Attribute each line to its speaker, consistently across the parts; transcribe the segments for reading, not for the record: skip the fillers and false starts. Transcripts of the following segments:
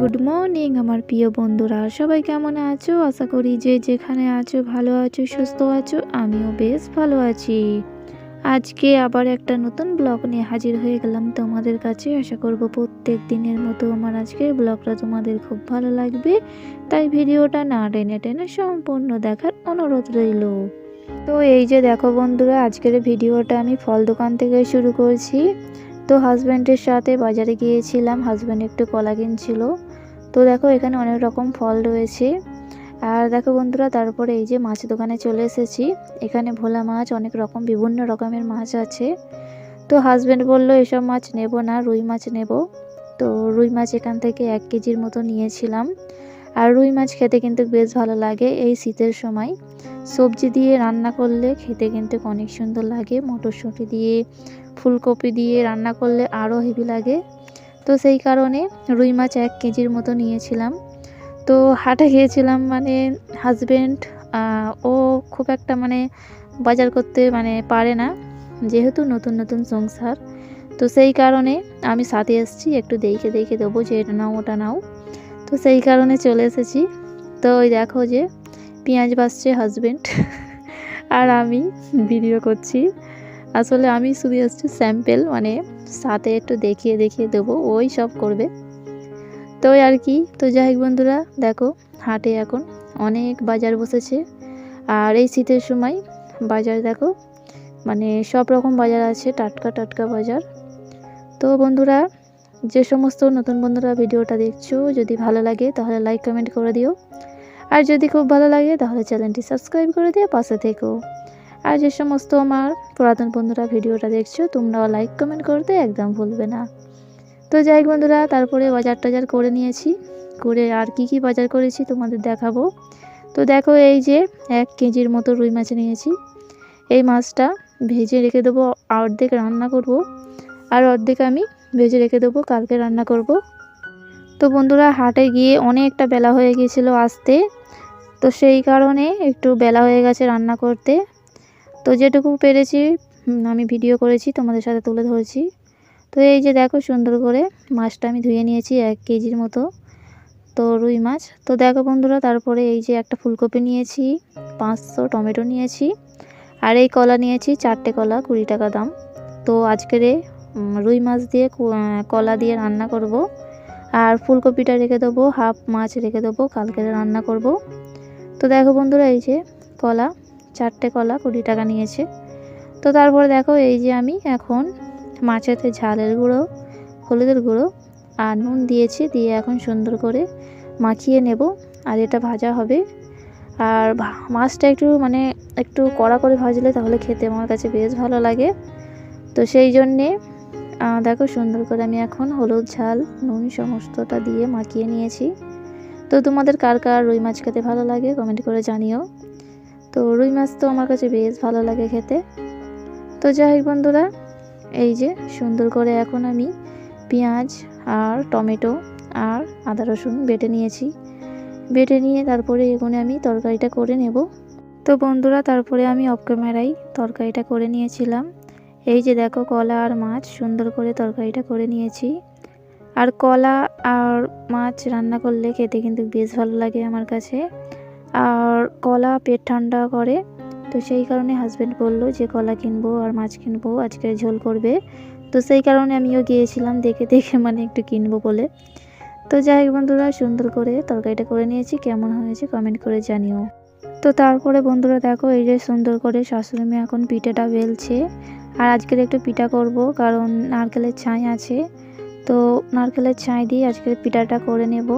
Speaker 1: Good morning আমার প্রিয় বন্ধুরা, সবাই কেমন আছো? আশা করি যে যেখানে আছো ভালো আছো, সুস্থ আছো। আমিও বেশ ভালো আছি। আজকে আবার একটা নতুন ব্লগ নিয়ে হাজির হয়ে গেলাম তোমাদের কাছে। আশা করব প্রত্যেক দিনের মতো আমার আজকের ব্লগটা তোমাদের খুব ভালো লাগবে, তাই ভিডিওটা না টেনে টেনে সম্পূর্ণ দেখার অনুরোধ রইল। তো এই যে দেখো বন্ধুরা, আজকের ভিডিওটা আমি ফল দোকান থেকে শুরু করছি। তো হাজব্যান্ডের সাথে বাজারে গিয়েছিলাম, হাজব্যান্ড একটু কলা কিনছিল। তো দেখো এখানে অনেক রকম ফল রয়েছে। আর দেখো বন্ধুরা, তারপরে এই যে মাছ দোকানে চলে এসেছি। এখানে ভোলা মাছ, অনেক রকম বিভিন্ন রকমের মাছ আছে। তো হাজব্যান্ড বলল এসব মাছ নেব না, রুই মাছ নেব। তো রুই মাছ এখান থেকে 1 কেজির মতো নিয়েছিলাম। আর রুই মাছ খেতে কিন্তু বেশ ভালো লাগে এই শীতের সময়। সবজি দিয়ে রান্না করলে খেতে কিন্তু অনেক সুন্দর লাগে। মটরশুঁটি দিয়ে, ফুলকপি দিয়ে রান্না করলে আরও হেভি লাগে। তো সেই কারণে রুই মাছ 1 কেজির মতো নিয়েছিলাম। তো হাটে গিয়েছিলাম, মানে হাজব্যান্ড ও খুব একটা বাজার করতে পারে না, যেহেতু নতুন নতুন সংসার। তো সেই কারণে আমি সাথে এসেছি, একটু দেখে দেখে দেবো যে এটা নাও ওটা নাও। তো সেই কারণে চলে এসেছি। তো ওই দেখো যে পেঁয়াজ বাছছে হাজব্যান্ড আর আমি ভিডিও করছি। আসলে আমি শুধু এসেছি স্যাম্পেল, সাথে একটু দেখিয়ে দেখিয়ে দেবো, ওই সব করবে। তো আর কি। তো যাই হোক বন্ধুরা, দেখো হাটে এখন অনেক বাজার বসেছে। আর এই শীতের সময় বাজার দেখো, সব রকম বাজার আছে, টাটকা টাটকা বাজার। তো বন্ধুরা, যে সমস্ত নতুন বন্ধুরা ভিডিওটা দেখছো, যদি ভালো লাগে তাহলে লাইক কমেন্ট করে দিও। আর যদি খুব ভালো লাগে তাহলে চ্যানেলটি সাবস্ক্রাইব করে দিয়ে পাশে থেকো। আর যে সমস্ত আমার পুরাতন বন্ধুরা ভিডিওটা দেখছো, তোমরাও লাইক কমেন্ট করতে একদম ভুলবে না। তো যাই হোক বন্ধুরা, তারপরে বাজার টাজার করে নিয়েছি। করে আর কি কি বাজার করেছি তোমাদের দেখাবো। তো দেখো এই যে 1 কেজির মতো রুই মাছ নিয়েছি। এই মাছটা ভেজে রেখে দেবো, অর্ধেক রান্না করব, আর অর্ধেক আমি ভেজে রেখে দেবো, কালকে রান্না করব। তো বন্ধুরা, হাটে গিয়ে অনেকটা বেলা হয়ে গিয়েছিল আসতে। তো সেই কারণে একটু বেলা হয়ে গেছে রান্না করতে। তো যেটুকু পেরেছি আমি ভিডিও করেছি, তোমাদের সাথে তুলে ধরেছি। তো এই যে দেখো সুন্দর করে মাছটা আমি ধুয়ে নিয়েছি, 1 কেজির মতো তো রুই মাছ। তো দেখো বন্ধুরা, তারপরে এই যে একটা ফুলকপি নিয়েছি, 500 টমেটো নিয়েছি, আর এই কলা নিয়েছি 4টে কলা, 20 টাকা দাম। তো আজকের রুই মাছ দিয়ে কলা দিয়ে রান্না করব। আর ফুলকপিটা রেখে দেবো, হাফ মাছ রেখে দেবো, কালকে রান্না করব। তো দেখো বন্ধুরা, এই যে কলা, 4টে কলা 20 টাকা নিয়েছে। তো তারপরে দেখো এই যে আমি এখন মাছেতে ঝালের গুঁড়ো, হলুদের গুঁড়ো আর নুন দিয়েছি, দিয়ে এখন সুন্দর করে মাখিয়ে নেব। আর এটা ভাজা হবে। আর মাছটা একটু কড়া করে ভাজলে তাহলে খেতে আমার কাছে বেশ ভালো লাগে। তো সেই জন্যে দেখো সুন্দর করে আমি এখন হলুদ, ঝাল, নুন সমস্তটা দিয়ে মাখিয়ে নিয়েছি। তো তোমাদের কার কার রুই মাছ খেতে ভালো লাগে কমেন্ট করে জানিও। তো রুই মাছ তো আমার কাছে বেশ ভালো লাগে খেতে। তো যাই হোক বন্ধুরা, এই যে সুন্দর করে এখন আমি পেঁয়াজ আর টমেটো আর আদা রসুন বেটে নিয়েছি। বেটে নিয়ে তারপরে এখানে আমি তরকারিটা করে নেব। তো বন্ধুরা, তারপরে আমি অফ ক্যামেরায় তরকারিটা করে নিয়েছিলাম। এই যে দেখো কলা আর মাছ সুন্দর করে তরকারিটা করে নিয়েছি। আর কলা আর মাছ রান্না করলে খেতে কিন্তু বেশ ভালো লাগে আমার কাছে। আর কলা পেট ঠান্ডা করে। তো সেই কারণে হাজব্যান্ড বললো যে কলা কিনবো আর মাছ কিনবো, আজকে ঝোল করবে। তো সেই কারণে আমিও গিয়েছিলাম দেখে দেখে একটু কিনবো বলে। তো যাই হোক বন্ধুরা, সুন্দর করে তরকারিটা করে নিয়েছি, কেমন হয়েছে কমেন্ট করে জানিও। তো তারপরে বন্ধুরা দেখো, এই যে সুন্দর করে শাশুড়ি মেয়ে এখন পিঠাটা বেলছে। আর আজকের একটু পিঠা করব, কারণ নারকেলের ছাই আছে। তো নারকেলের ছাই দিয়ে আজকের পিঠাটা করে নেব।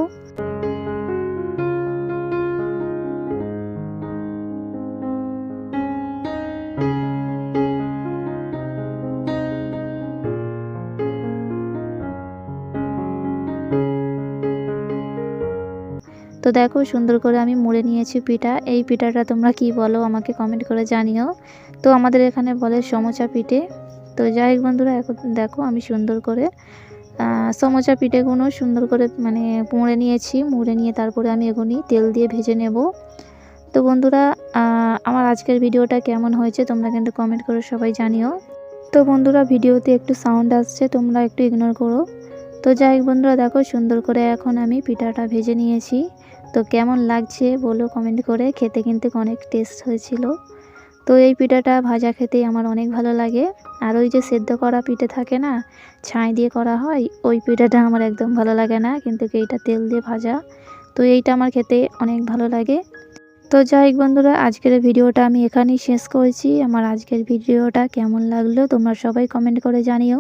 Speaker 1: তো দেখো সুন্দর করে আমি মুড়ে নিয়েছি পিঠা। এই পিঠাটা তোমরা কি বলো আমাকে কমেন্ট করে জানিও। তো আমাদের এখানে বলে সমোচা পিঠে। তো যাই হোক বন্ধুরা, এখন দেখো আমি সুন্দর করে সমোচা পিঠেগুলো সুন্দর করে মুড়ে নিয়েছি। মুড়ে নিয়ে তারপরে আমি এগুলি তেল দিয়ে ভেজে নেব। তো বন্ধুরা, আমার আজকের ভিডিওটা কেমন হয়েছে তোমরা কিন্তু কমেন্ট করে সবাই জানিও। তো বন্ধুরা, ভিডিওতে একটু সাউন্ড আসছে, তোমরা একটু ইগনোর করো। তো যাই হোক বন্ধুরা, দেখো সুন্দর করে এখন আমি পিঠাটা ভেজে নিয়েছি। তো কেমন লাগছে বলো কমেন্ট করে। খেতে কিন্তু অনেক টেস্ট হয়েছিল। তো এই পিঠাটা ভাজা খেতেই আমার অনেক ভালো লাগে। আর ওই যে সেদ্ধ করা পিঠে থাকে না, ছাই দিয়ে করা হয়, ওই পিঠাটা আমার একদম ভালো লাগে না, কিন্তু এইটা তেল দিয়ে ভাজা। তো এইটা আমার খেতে অনেক ভালো লাগে। তো যাই হোক বন্ধুরা, আজকের ভিডিওটা আমি এখানেই শেষ করছি। আমার আজকের ভিডিওটা কেমন লাগলো তোমরা সবাই কমেন্ট করে জানিও।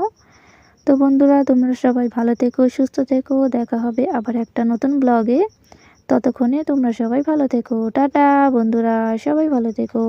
Speaker 1: তো বন্ধুরা, তোমরা সবাই ভালো থেকো, সুস্থ থেকো। দেখা হবে আবার একটা নতুন ব্লগে। ততক্ষণে তোমরা সবাই ভালো থেকো। টাটা বন্ধুরা, সবাই ভালো থেকো।